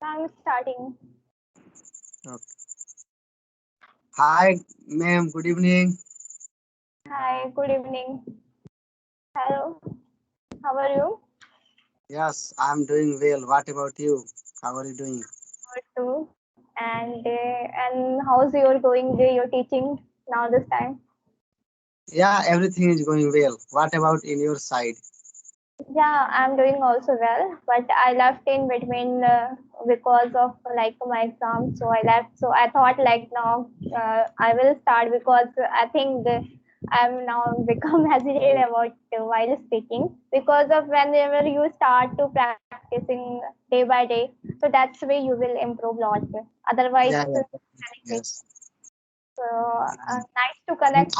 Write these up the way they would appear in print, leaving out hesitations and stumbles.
I'm starting. Okay. Hi, ma'am. Good evening. Hi, good evening. Hello, how are you? Yes, I'm doing well. What about you? How are you doing? Good too. And how's your going day? You're teaching now this time? Yeah, everything is going well. What about in your side? Yeah, I'm doing also well, but I left in between because of like my exam. So I left. So I thought like now I will start because I think I'm now become hesitant about while speaking because of whenever you start to practicing day by day. So that's way you will improve lot. Otherwise, Yeah, yeah, panicking. yes. So Yeah. nice to And connect.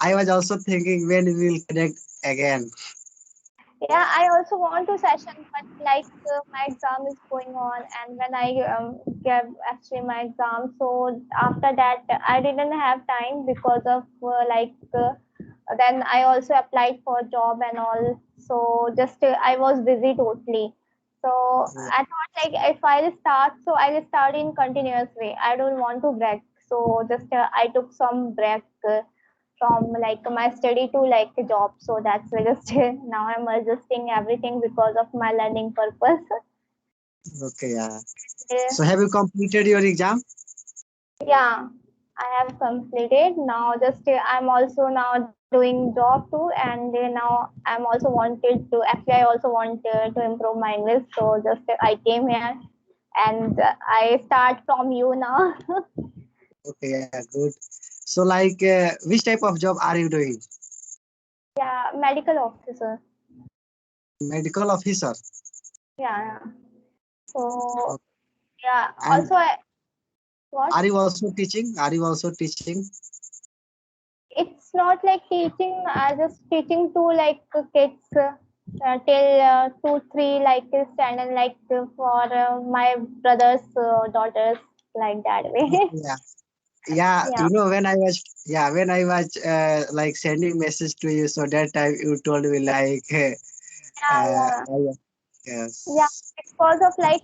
I was also thinking when we will connect again. Yeah, I also want to session, but like my exam is going on, and when I gave actually my exam, so after that I didn't have time because of then I also applied for job and all. So just I was busy totally. So Yeah, I thought like if I'll start, so I'll start in continuous way. I don't want to break. So just I took some break. From like my study to like a job. So that's why just now I'm adjusting everything because of my learning purpose. okay, yeah. Uh, So have you completed your exam? yeah, I have completed now. Just I'm also now doing job too, and now I'm also wanted to. Actually, I also want to improve my English. So just I came here and I start from you now. Okay, yeah, good. So like, which type of job are you doing? Yeah, medical officer. Medical officer. Yeah, yeah. So Okay. yeah. And Also, what? are you also teaching? Are you also teaching? It's not like teaching. I just teaching to like kids till 2 3 like standard like for my brothers daughters like that way. Okay, yeah. Yeah, Yeah, when I was like sending message to you, so that time you told me like, yeah, yeah, yeah. yes, Because of like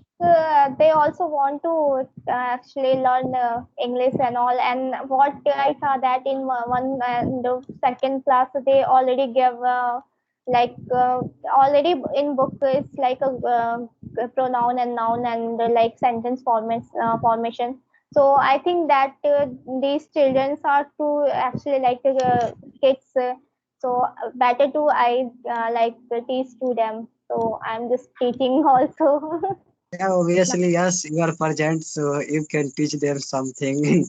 they also want to actually learn English and all. And what I saw that in one and the second class they already give like already in book is like a pronoun and noun and like sentence formation. So I think that these children are to actually like kids. So better to I like teach to them. So I'm just teaching also. yeah, obviously, yes, you are present, so you can teach them something.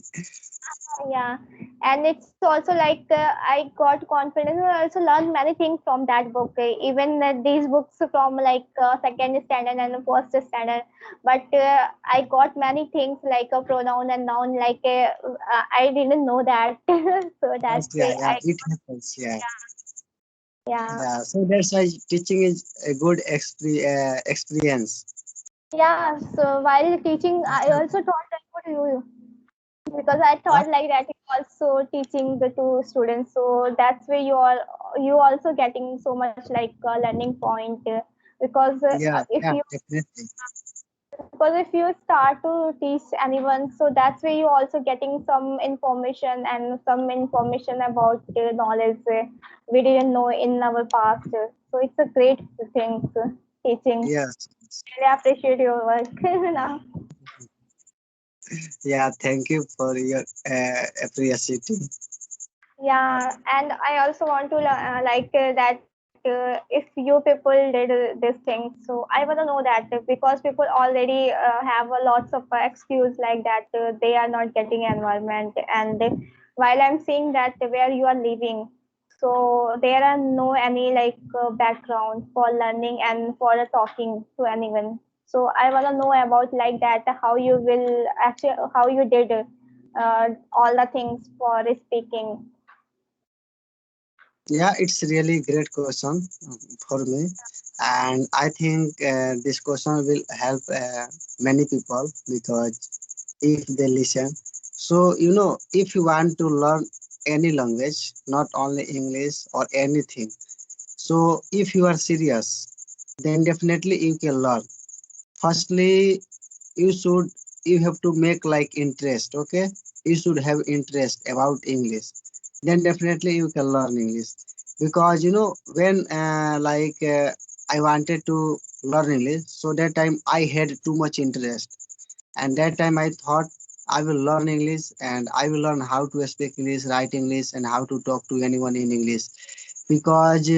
Yeah, and it's also like I got confidence. I also learned many things from that book. Even these books from like second standard and first standard. But I got many things like a pronoun and noun. Like I didn't know that. So Yes, that's yeah, why yeah, it happens, yeah, yeah. yeah. So that's why teaching is a good experience. Yeah, so while teaching, I also thought like, what do you? Because I What? thought like that is also teaching the two students. So that's where you also getting so much like learning point because Yeah, if yeah, you definitely. because if you start to teach anyone, so that's where you also getting some information and some information about knowledge we didn't know in our past. So it's a great thing teaching. Yes. Really appreciate your work now. Yeah, thank you for your appreciating. Yeah, and I also want to like that if you people did this thing, so I want to know that because people already have a lots of excuse like that they are not getting environment, and while I'm seeing that where you are living, so there are no any like background for learning and for talking to anyone. So I want to know about like that how you will actually how you did all the things for speaking. Yeah, it's really great question for me, and I think this question will help many people because if they listen. So if you want to learn any language, not only English or anything. So if you are serious, then definitely you can learn. firstly you should, you have to make like interest. Okay, you should have interest about English, then definitely you can learn English. Because you know, when I wanted to learn English, so that time I had too much interest, and that time I thought I will learn English and I will learn how to speak English, write English, and how to talk to anyone in English. Because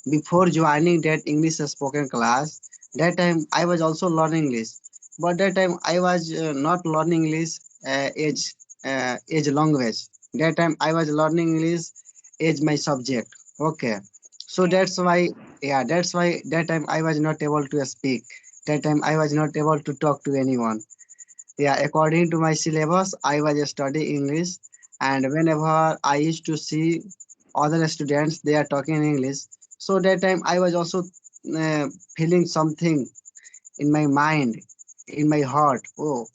before joining that English spoken class, that time I was also learning English, but that time I was not learning English as language. That time I was learning English as my subject. Okay, so Okay. that's why, yeah, that's why that time I was not able to speak. That time I was not able to talk to anyone. Yeah, according to my syllabus, I was studying English, and whenever I used to see other students, they are talking English. So that time I was also uh, feeling something in my mind, in my heart. Oh,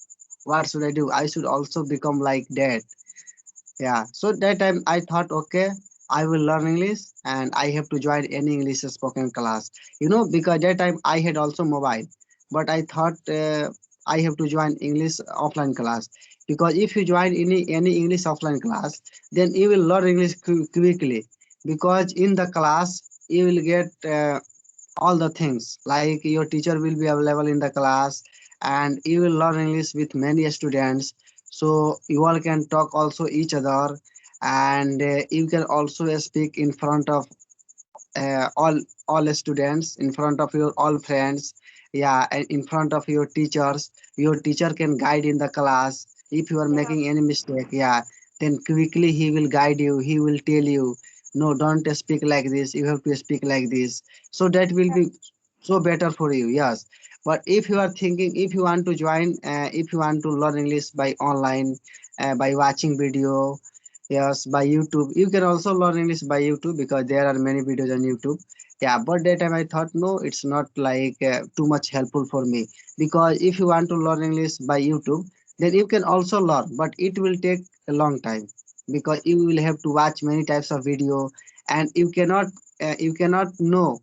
what should I do? I should also become like that. Yeah, so that time I thought, okay, I will learn English and I have to join any English spoken class. You know, because that time I had also mobile, but I thought I have to join English offline class. Because if you join any English offline class, then you will learn English quickly. Because in the class you will get all the things, like your teacher will be available in the class, and you will learn English with many students, so you all can talk also each other, and you can also speak in front of all students, in front of your all friends. Yeah, and in front of your teachers. Your teacher can guide in the class. If you are Yeah. making any mistake, yeah, then quickly he will guide you, he will tell you, no, don't speak like this, you have to speak like this. So that will be so better for you. Yes, but if you are thinking, if you want to join, if you want to learn English by online, by watching video, yes, by YouTube. You can also learn English by YouTube because there are many videos on YouTube. Yeah, but that time I thought, no, it's not like too much helpful for me. Because if you want to learn English by YouTube, then you can also learn, but it will take a long time, because you will have to watch many types of video, and you cannot know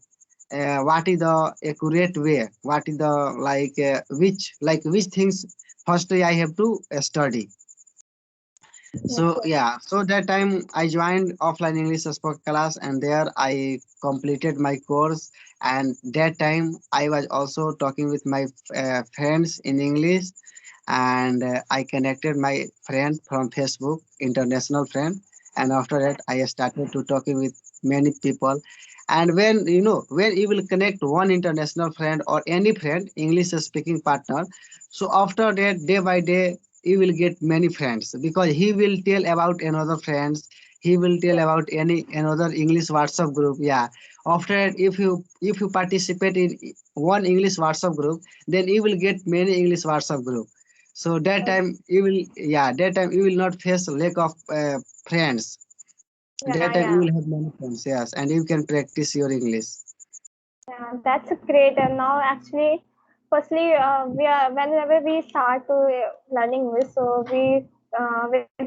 what is the accurate way, what is the which things firstly I have to study. So Okay. yeah, so that time I joined offline English spoken class, and there I completed my course. And that time I was also talking with my friends in English, and I connected my friend from Facebook, international friend, and after that I started to talking with many people. And when you know, when you will connect one international friend or any friend, English speaking partner, so after that, day by day, you will get many friends, because he will tell about another friends, he will tell Yeah. about any another English WhatsApp group. Yeah, after that, if you participate in one English WhatsApp group, then you will get many English WhatsApp group. So that Okay. time you will, yeah, that time you will not face lack of friends. That Yeah. time you Yeah. will have many friends. Yes, and you can practice your English. Yeah, that's great. And now, actually, firstly, we are whenever we start to learning English, so we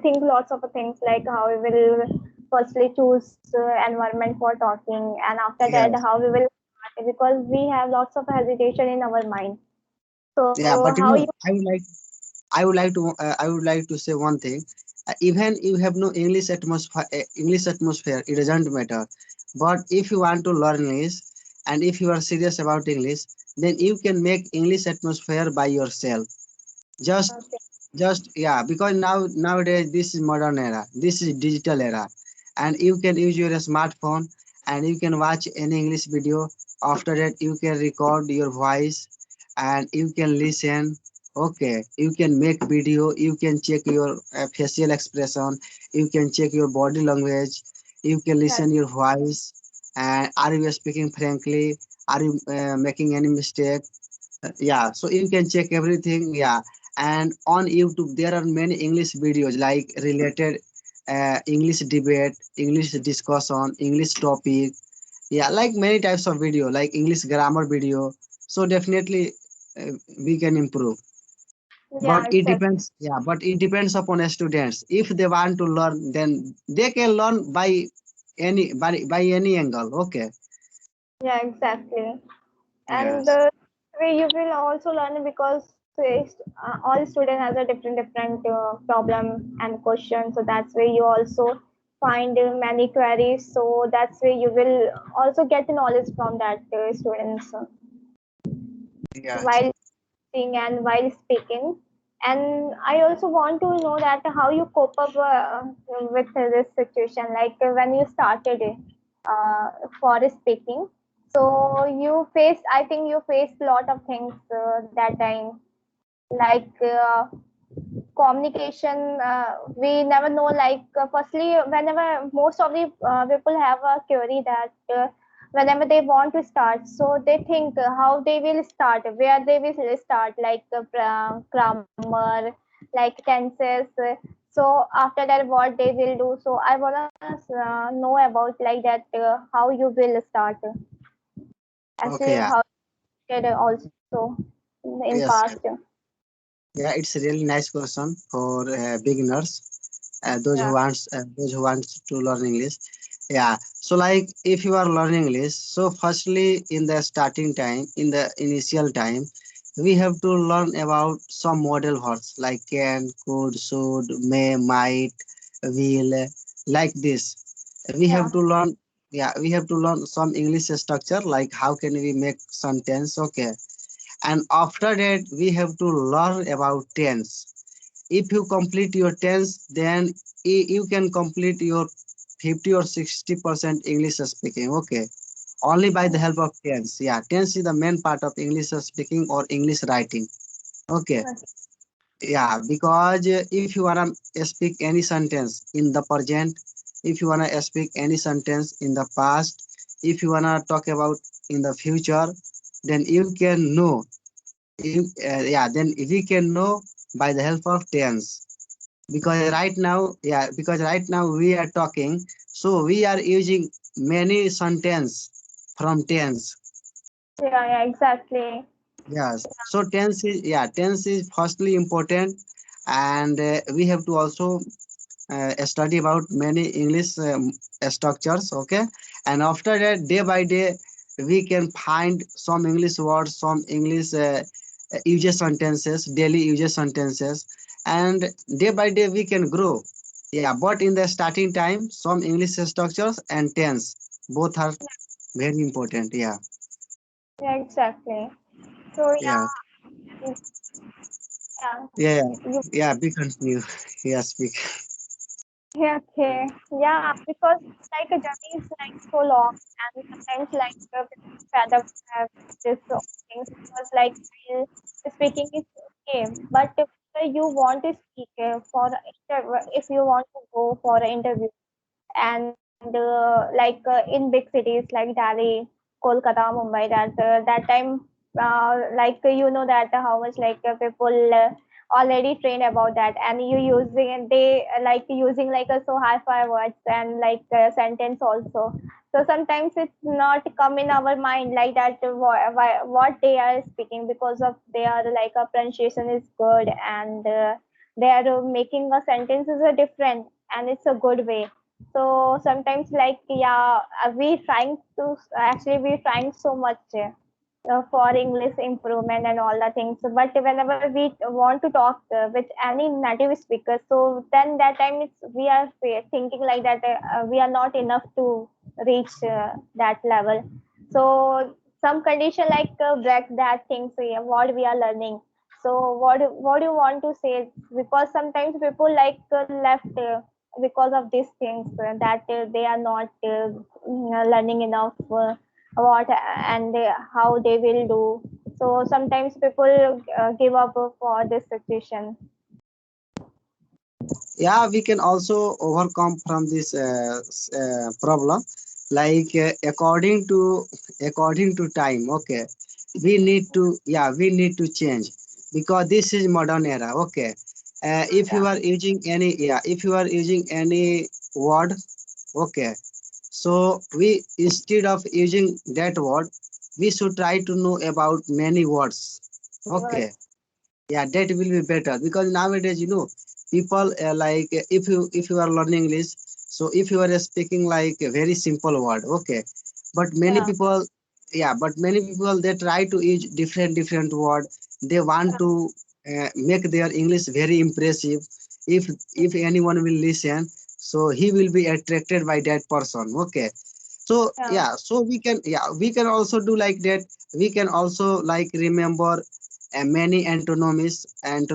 think lots of things like how we will firstly choose environment for talking, and after that, Yes. how we will start, because we have lots of hesitation in our mind. Yeah, So but you how know, you? I would like to say one thing. Even you have no English atmosphere, it doesn't matter. But if you want to learn English, and if you are serious about English, then you can make English atmosphere by yourself. Just, Okay. just yeah, because nowadays this is modern era, this is digital era, and you can use your smartphone and you can watch any English video. After that, you can record your voice and you can listen. Okay, you can make video, you can check your facial expression, you can check your body language, you can Yes. listen your voice, and are you speaking frankly, are you making any mistake. Yeah, so you can check everything. Yeah, and on YouTube there are many English videos like related English debate, English discussion, English topic. Yeah, like many types of video, like English grammar video. So definitely uh, we can improve. But Yeah, it exactly. depends. Yeah, but it depends upon students. If they want to learn, then they can learn by any angle. Okay. Yeah, exactly. And Yes. you will also learn because all student has a different problem and question. So that's where you also find many queries. So that's where you will also get knowledge from that students Yeah. while teaching and while speaking. And I also want to know that how you cope up with this situation, like when you started for speaking. So you faced, I think you faced a lot of things that time, like communication. We never know, like firstly, whenever most of the people have a query that whenever they want to start, so they think how they will start, where they will start, like grammar, like tenses. So after that, what they will do. So I wanna know about like that, how you will start. Okay. Actually, Yeah. how did also in Yes. past. Yeah, it's a really nice question for beginners, Yeah. those who wants to learn English. Yeah. So like if you are learning English, so firstly in the starting time, in the initial time, we have to learn about some model words like can, could, should, may, might, will, like this. We Yeah. have to learn. Yeah, we have to learn some English structure like how can we make sentence. Okay, and after that we have to learn about tense. If you complete your tense, then you can complete your 50 or 60% English speaking. Okay, only by the help of tense. Yeah, tense is the main part of English speaking or English writing. Okay, Okay. yeah, because if you wanna speak any sentence in the present, if you wanna speak any sentence in the past, if you wanna talk about in the future, then you can know. Yeah, then we can know by the help of tense. Because right now, yeah, because right now we are talking, so we are using many sentence from tense. Yeah, yeah, exactly. Yes, so tense is firstly important, and we have to also study about many English structures. Okay, and after that, day by day, we can find some English words, some English user sentences, daily user sentences, and day by day we can grow. Yeah, but in the starting time, some English structures and tense both are very important. Yeah, Yeah, exactly. So yeah, yeah, yeah, you yeah. Be continue. Yeah, speak. yeah, okay. Yeah, because like a journey is like so long, and sometimes like fed up have this things, because like while speaking is okay, but if you want to speak for if you want to go for an interview, and like in big cities like Delhi, Kolkata, Mumbai, that time like you know that how much like people already trained about that, and you using, and they like using like a so high five words and like sentence also. So sometimes it's not come in our mind like that what they are speaking, because of their like a pronunciation is good, and they are making a sentences are different, and it's a good way. So sometimes like yeah, we trying to actually we trying so much for English improvement and all the things, but whenever we want to talk with any native speaker, so then that time it's we are thinking like that we are not enough to reach that level. So some condition like break that things what we are learning. So what do you want to say? Because sometimes people like left because of these things that they are not learning enough what and how they will do. So sometimes people give up for this situation. Yeah, we can also overcome from this problem, like according to time. Okay, we need to, yeah, we need to change, because this is modern era. Okay, if you Yeah, are using any, yeah, if you are using any word, okay, so we, instead of using that word, we should try to know about many words. but Okay, yeah, that will be better, because nowadays, people like if you are learning English, so if you are speaking like a very simple word, okay, but many yeah, people, yeah, but many people they try to use different word. They want to make their English very impressive. If anyone will listen, so he will be attracted by that person. Okay, so Yeah, yeah, so we can also do like that. We can also like remember many antonyms and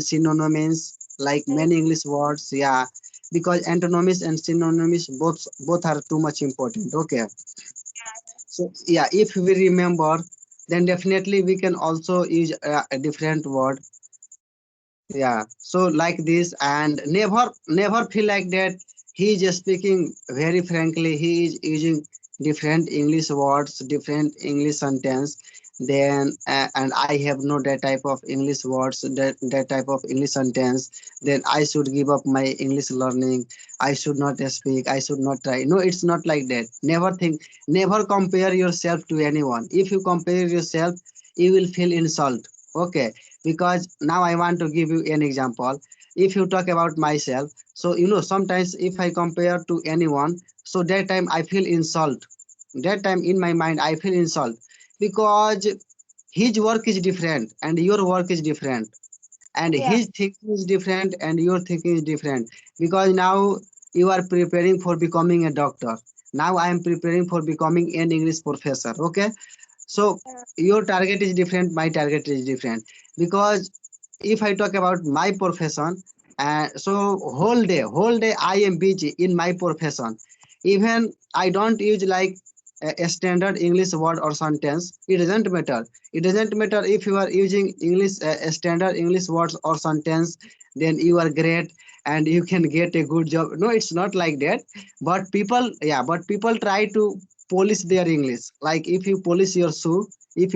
synonyms, like mm, many English words. Yeah, because antonyms and synonyms both are too much important. Okay, so yeah, if we remember, then definitely we can also use a different word. Yeah, so like this, and never feel like that. He is just speaking very frankly. He is using different English words, different English sentence. Then and I have no that type of English words, that type of English sentence. Then I should give up my English learning. I should not speak. I should not try. No, it's not like that. Never compare yourself to anyone. If you compare yourself, you will feel insult. Okay, because now I want to give you an example. If you talk about myself, so sometimes if I compare to anyone, so that time I feel insult. That time in my mind I feel insult, because his work is different and your work is different, and yeah, his thinking is different and your thinking is different. Because now you are preparing for becoming a doctor, now I am preparing for becoming an English professor. Okay, so yeah, your target is different, my target is different. Because if I talk about my profession, so whole day I am busy in my profession. Even I don't use like a standard English word or sentence. It doesn't matter. It doesn't matter if you are using English standard English words or sentence, then you are great and you can get a good job. No, it's not like that. But people, yeah, but people try to polish their English. Like if you polish your shoe, it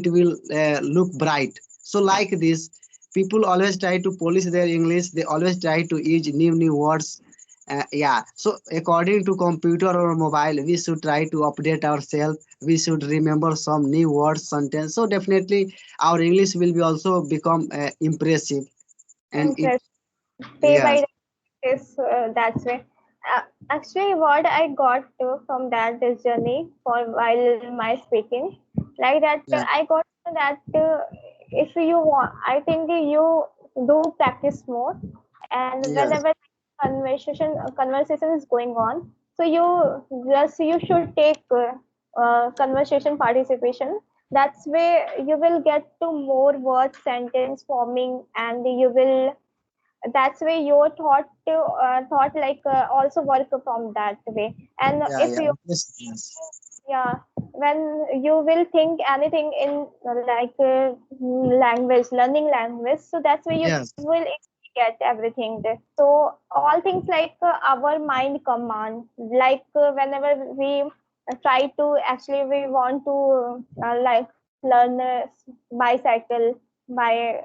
will look bright. So like this, people always try to polish their English. They always try to use new words. Yeah. So according to computer or mobile, we should try to update ourselves. We should remember some new words, sentence. So definitely our English will be also become impressive. And it, interest. Day by yes, day is that's way. Uh, Actually, what I got from that this journey for while my speaking, like that yeah, I got that if you want, I think you do practice more, and yes, whenever conversation is going on, so you should take conversation participation. That's way you will get to more word sentence forming, and you will that's way your thought like also work from that way. And yeah, if yeah, you yes, yeah, when you will think anything in language learning language, so that's where you yes, will get everything there. So all things like our mind command, like whenever we try to actually we want to like learn bicycle by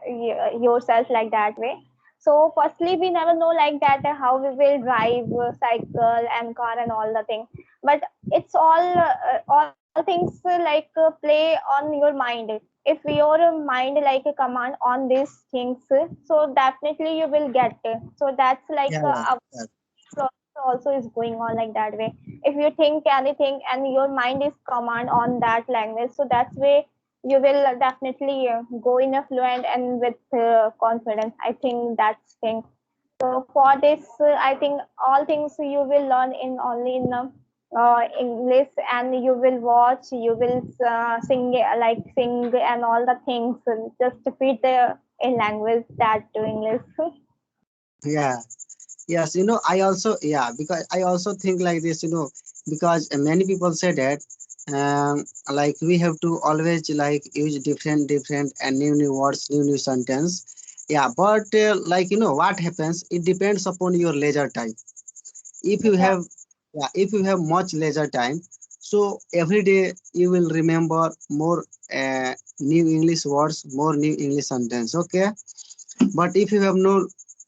yourself like that way. So firstly we never know like that how we will drive cycle and car and all the thing, but it's all things like play on your mind. If your mind like a command on these things, so definitely you will get it. So that's like yeah, yeah, our yeah, process also is going on like that way. If you think anything and your mind is command on that language, so that's way you will definitely go in a fluent and with confidence. I think that's thing. So for this, I think all things you will learn in only in English, and you will watch, you will sing and all the things just to fit the in language that to English. yeah. Yes, I also, yeah, because I also think like this, because many people say that, like we have to always like use different and new words, new sentence. Yeah, but like what happens, it depends upon your leisure time. If you Yeah, have, yeah, if you have much leisure time, so every day you will remember more new English words, more new English sentence. Okay, but if you have no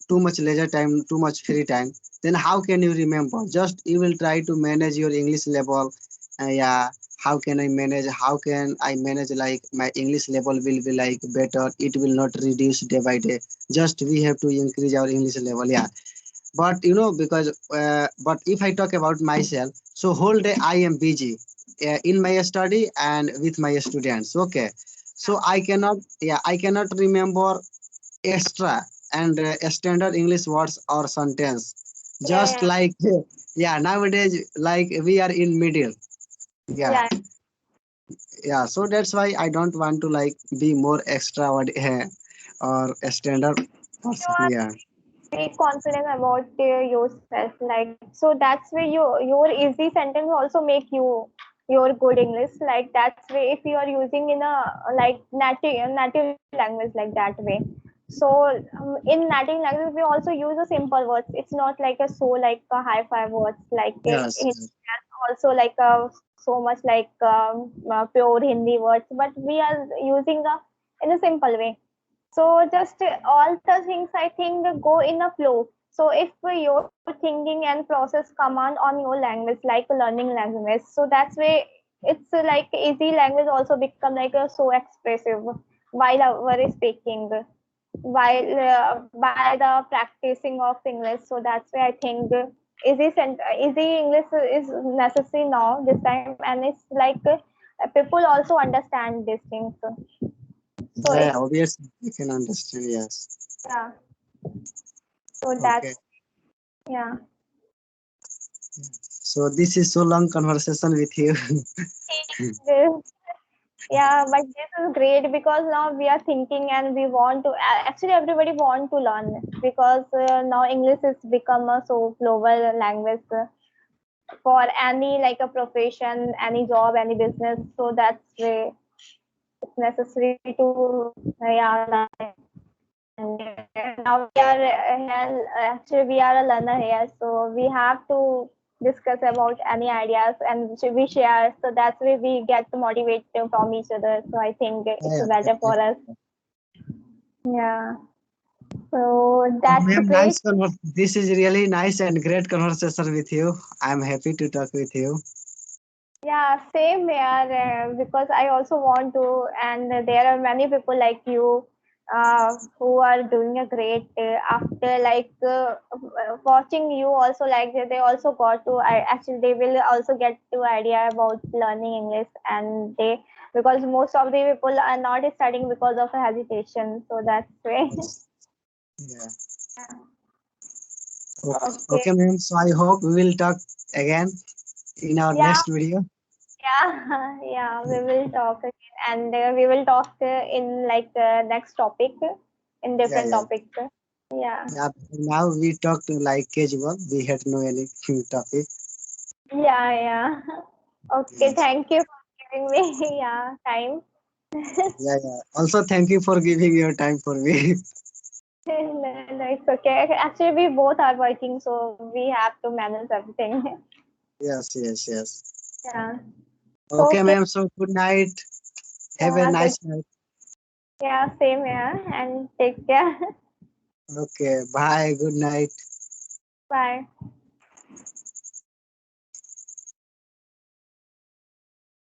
too much leisure time, too much free time, then how can you remember? Just you will try to manage your English level. Yeah, how can I manage? How can I manage like my English level will be like better? It will not reduce day by day. Just we have to increase our English level. Yeah, but because but if I talk about myself, so whole day I am busy in my study and with my students. Okay, so I cannot remember extra and standard English words or sentence, just Yeah, like yeah, nowadays like we are in middle. Yeah, yeah, yeah, so that's why I don't want to like be more extra word or a standard person. yeah. Yeah, Be confident about yourself, like, so that's where your easy sentence also make your good English, like that's way if you are using in a like native language like that way. So in native language we also use a simple words, it's not like a so like a high five words like yes, it yes. has also like so much like pure Hindi words, but we are using the in a simple way. So just all the things I think go in a flow. So if your thinking and process command on your language like learning language, so that's way it's like easy language also become like a so expressive while our speaking, while by the practicing of English. So that's why I think easy English is necessary now this time, and it's like people also understand these things. So Yeah, it's obviously you can understand. Yes. yeah. So Okay. that's yeah. So this is so long conversation with you. This, yeah, but this is great because now we are thinking and we want to actually everybody want to learn because now English has become a so global language for any like a profession, any job, any business. So that's way it's necessary to yeah learn. And now we are actually we are a learner here, so we have to discuss about any ideas and we share. So that's why we get motivated from each other. So I think it's Yeah, better for definitely. us. Yeah. So So, that's ma'am, great. this is really nice and great conversation with you. I'm happy to talk with you. Yeah, same here because I also want to, and there are many people like you who are doing a great after like watching you also like they also got to I actually they will also get to idea about learning English and they because most of the people are not studying because of hesitation. So that's way. Yeah. Okay. Okay, ma'am. So I hope we will talk again in our Yeah, next video. yeah, yeah, we will talk again and we will talk in like next topic in Yeah, different yeah. topic. Yeah, Yeah. Now we talk to like casual. We had no any topic. yeah, yeah. Okay, Yes. thank you for giving me yeah time. Yeah, yeah. Also, thank you for giving your time for me. No, no, it's okay. Actually, we both are working, so we have to manage everything. Yes, yes, yes. Yeah. Okay, Okay. ma'am. So good night. Have a Yeah. Good. nice night. Yeah. Same here. And take care. Okay. Bye. Good night. Bye.